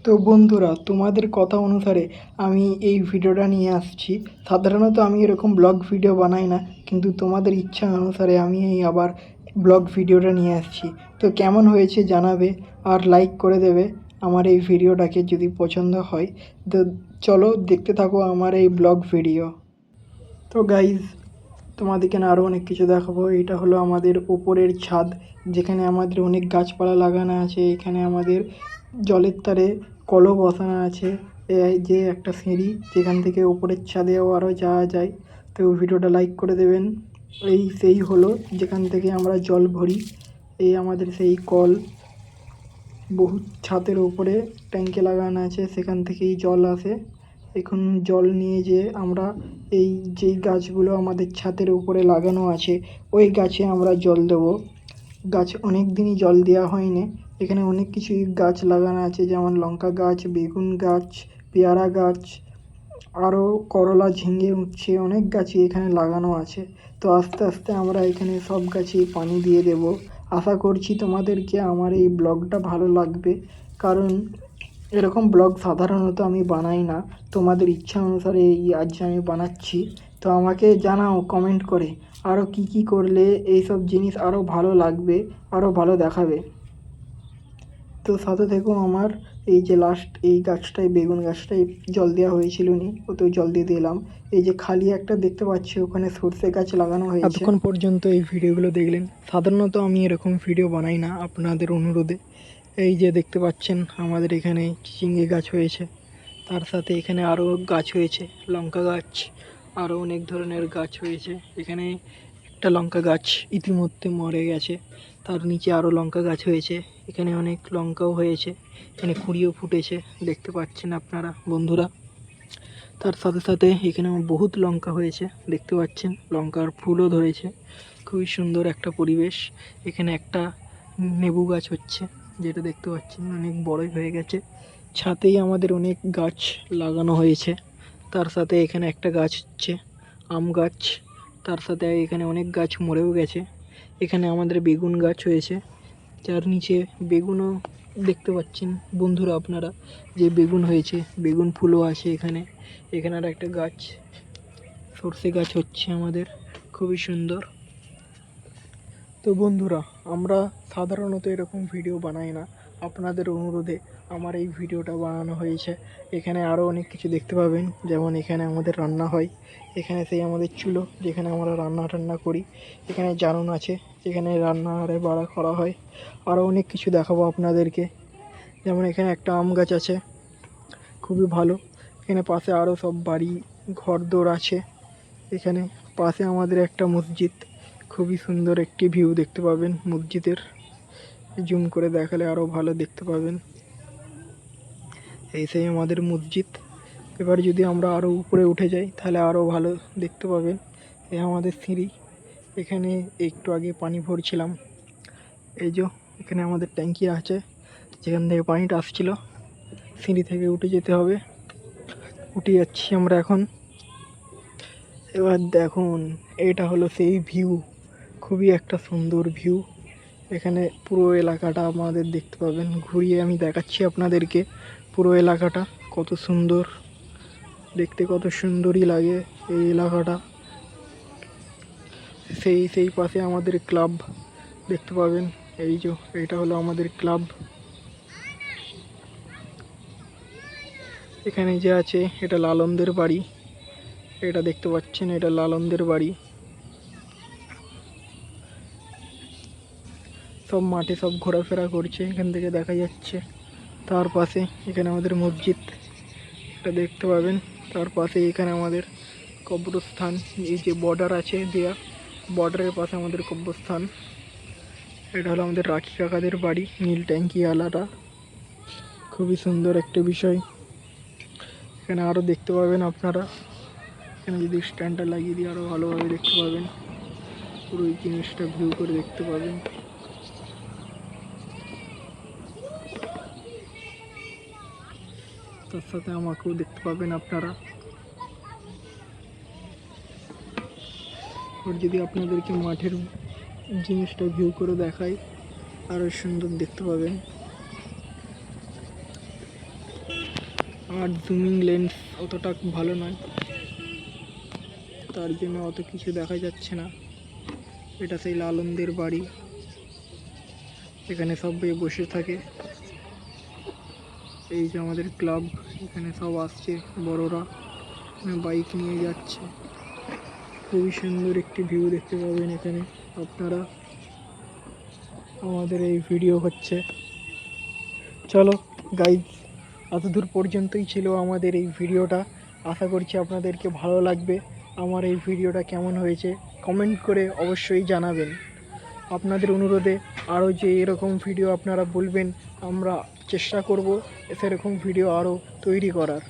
তো বন্ধুরা, তোমাদের কথা অনুসারে আমি এই ভিডিওটা নিয়ে আসছি। সাধারণত আমি এরকম ব্লগ ভিডিও বানাই না, কিন্তু তোমাদের ইচ্ছা অনুসারে আমি এই আবার ব্লগ ভিডিওটা নিয়ে আসছি। তো কেমন হয়েছে জানাবে, আর লাইক করে দেবে আমার এই ভিডিওটাকে যদি পছন্দ হয়। তো চলো দেখতে থাকো আমার এই ব্লগ ভিডিও। তো গাইজ, তোমাদেরকে না আরও অনেক কিছু দেখাবো। এটা হলো আমাদের ওপরের ছাদ, যেখানে আমাদের অনেক গাছপালা লাগানো আছে। এখানে আমাদের জলের তারে কলও বসানো আছে। এই যে একটা সিঁড়ি, যেখান থেকে ওপরের ছাদেও আরও যাওয়া যায়। তো ভিডিওটা লাইক করে দেবেন। এই সেই হলো যেখান থেকে আমরা জল ভরি। এই আমাদের সেই কল, বহু ছাদের উপরে ট্যাঙ্কে লাগানো আছে, সেখান থেকেই জল আসে। এখন জল নিয়ে যেয়ে আমরা এই যেই গাছগুলো আমাদের ছাদের উপরে লাগানো আছে, ওই গাছে আমরা জল দেবো। গাছ অনেক দিনই জল দেওয়া হয়নি। এখানে অনেক কিছুই গাছ লাগানো আছে, যেমন লঙ্কা গাছ, বেগুন গাছ, পেয়ারা গাছ, আরও করলা, ঝিঙে, উচ্ছে, অনেক গাছই এখানে লাগানো আছে। তো আস্তে আস্তে আমরা এখানে সব গাছেই পানি দিয়ে দেব। আশা করছি তোমাদেরকে আমার এই ব্লগটা ভালো লাগবে, কারণ এরকম ব্লগ সাধারণত আমি বানাই না। তোমাদের ইচ্ছা অনুসারে এই আজ আমি বানাচ্ছি। তো আমাকে জানাও কমেন্ট করে আরও কী কী করলে এইসব জিনিস আরও ভালো লাগবে, আরও ভালো দেখাবে। তো সাথে থেকেও আমার এই যে লাস্ট এই গাছটায়, বেগুন গাছটায় জল দেওয়া হয়েছিল নি, ওতেও জল দিয়ে দিলাম। এই যে খালি একটা দেখতে পাচ্ছি, ওখানে সর্ষে গাছ লাগানো হয়েছে। এতক্ষণ পর্যন্ত এই ভিডিওগুলো দেখলেন। সাধারণত আমি এরকম ভিডিও বানাই না, আপনাদের অনুরোধে। এই যে দেখতে পাচ্ছেন আমাদের এখানে চিচিঙ্গে গাছ হয়েছে, তার সাথে এখানে আরও গাছ হয়েছে, লঙ্কা গাছ, আরও অনেক ধরনের গাছ হয়েছে। এখানে একটা লঙ্কা গাছ ইতিমধ্যে মরে গেছে, তার নিচে আরও লঙ্কা গাছ হয়েছে। এখানে অনেক লঙ্কাও হয়েছে, এখানে কুঁড়িও ফুটেছে, দেখতে পাচ্ছেন আপনারা বন্ধুরা। তার সাথে সাথে এখানে বহুত লঙ্কা হয়েছে, দেখতে পাচ্ছেন লঙ্কার ফুলও ধরেছে। খুবই সুন্দর একটা পরিবেশ। এখানে একটা লেবু গাছ হচ্ছে, যেটা দেখতে পাচ্ছেন অনেক বড়ই হয়ে গেছে। ছাতেই আমাদের অনেক গাছ লাগানো হয়েছে। তার সাথে এখানে একটা গাছ হচ্ছে আম গাছ, তার সাথে এখানে অনেক গাছ মরেও গেছে। এখানে আমাদের বেগুন গাছ হয়েছে, যার নিচে বেগুনও দেখতে পাচ্ছেন বন্ধুরা আপনারা, যে বেগুন হয়েছে, বেগুন ফুলও আছে এখানে। এখানে আর একটা গাছ, সর্ষে গাছ হচ্ছে আমাদের, খুবই সুন্দর। তো বন্ধুরা, আমরা সাধারণত এরকম ভিডিও বানাই না, আপনাদের অনুরোধে আমার এই ভিডিওটা বানানো হয়েছে। এখানে আরও অনেক কিছু দেখতে পাবেন, যেমন এখানে আমাদের রান্না হয়। এখানে সেই আমাদের চুলো, যেখানে আমরা রান্না টান্না করি। এখানে জানুন আছে, যেখানে রান্নারে বাড়া করা হয়। আরও অনেক কিছু দেখাবো আপনাদেরকে, যেমন এখানে একটা আম গাছ আছে, খুবই ভালো। এখানে পাশে আরও সব বাড়ি ঘরদোর আছে। এখানে পাশে আমাদের একটা মসজিদ, খুবই সুন্দর একটি ভিউ দেখতে পাবেন মসজিদের। জুম করে দেখালে আরও ভালো দেখতে পাবেন। এই সেই আমাদের মসজিদ। এবার যদি আমরা আরও উপরে উঠে যাই, তাহলে আরও ভালো দেখতে পাবেন। এই আমাদের সিঁড়ি, এখানে একটু আগে পানি ভরছিলাম। এই যে এখানে আমাদের ট্যাঙ্কি আছে, যেখান থেকে পানিটা আসছিল। সিঁড়ি থেকে উঠে যেতে হবে, উঠে যাচ্ছি আমরা এখন। এবার দেখুন, এটা হলো সেই ভিউ, খুবই একটা সুন্দর ভিউ। এখানে পুরো এলাকাটা আমাদের দেখতে পাবেন। ঘুরিয়ে আমি দেখাচ্ছি আপনাদেরকে পুরো এলাকাটা কত সুন্দর দেখতে, কত সুন্দরই লাগে এই এলাকাটা। সেই পাশে আমাদের ক্লাব দেখতে পাবেন। এই যে এটা হলো আমাদের ক্লাব। এখানে যে আছে, এটা লালনদের বাড়ি, এটা দেখতে পাচ্ছেন, এটা লালনদের বাড়ি। সব মাঠে সব ঘোরাফেরা করছে, এখান থেকে দেখা যাচ্ছে। তার পাশে এখানে আমাদের মসজিদ, এটা দেখতে পাবেন। তার পাশে এখানে আমাদের কবরস্থান, এই যে বর্ডার আছে দেয়া, বর্ডারের পাশে আমাদের কবরস্থান। এটা হলো আমাদের রাখি কাকাদের বাড়ি, নীল ট্যাঙ্কি আলাটা, খুবই সুন্দর একটা বিষয়। এখানে আরও দেখতে পাবেন আপনারা, এখানে যদি স্ট্যান্ডটা লাগিয়ে দিই আরও ভালোভাবে দেখতে পাবেন, পুরো এই জিনিসটা ভিউ করে দেখতে পাবেন। তার সাথে আমাকেও দেখতে পাবেন আপনারা। আর যদি আপনাদেরকে মাঠের জিনিসটা ভিউ করে দেখাই, আরও সুন্দর দেখতে পাবেন। আর জুমিং লেন্স অতটা ভালো নয়, তার জন্য অত কিছু দেখা যাচ্ছে না। এটা সেই লালনদের বাড়ি, এখানে সবাই বসে থাকে। এই যে আমাদের ক্লাব, এখানে সব আসছে বড়রা, বাইক নিয়ে যাচ্ছে। খুবই সুন্দর একটি ভিউ দেখতে পাবেন এখানে আপনারা। আমাদের এই ভিডিও হচ্ছে। চলো গাইজ, এতদূর পর্যন্তই ছিল আমাদের এই ভিডিওটা। আশা করছি আপনাদেরকে ভালো লাগবে। আমার এই ভিডিওটা কেমন হয়েছে কমেন্ট করে অবশ্যই জানাবেন। আপনাদের অনুরোধে আরও যে এরকম ভিডিও আপনারা বলবেন, আমরা চেষ্টা করব সেরকম ভিডিও আরও তৈরি করার।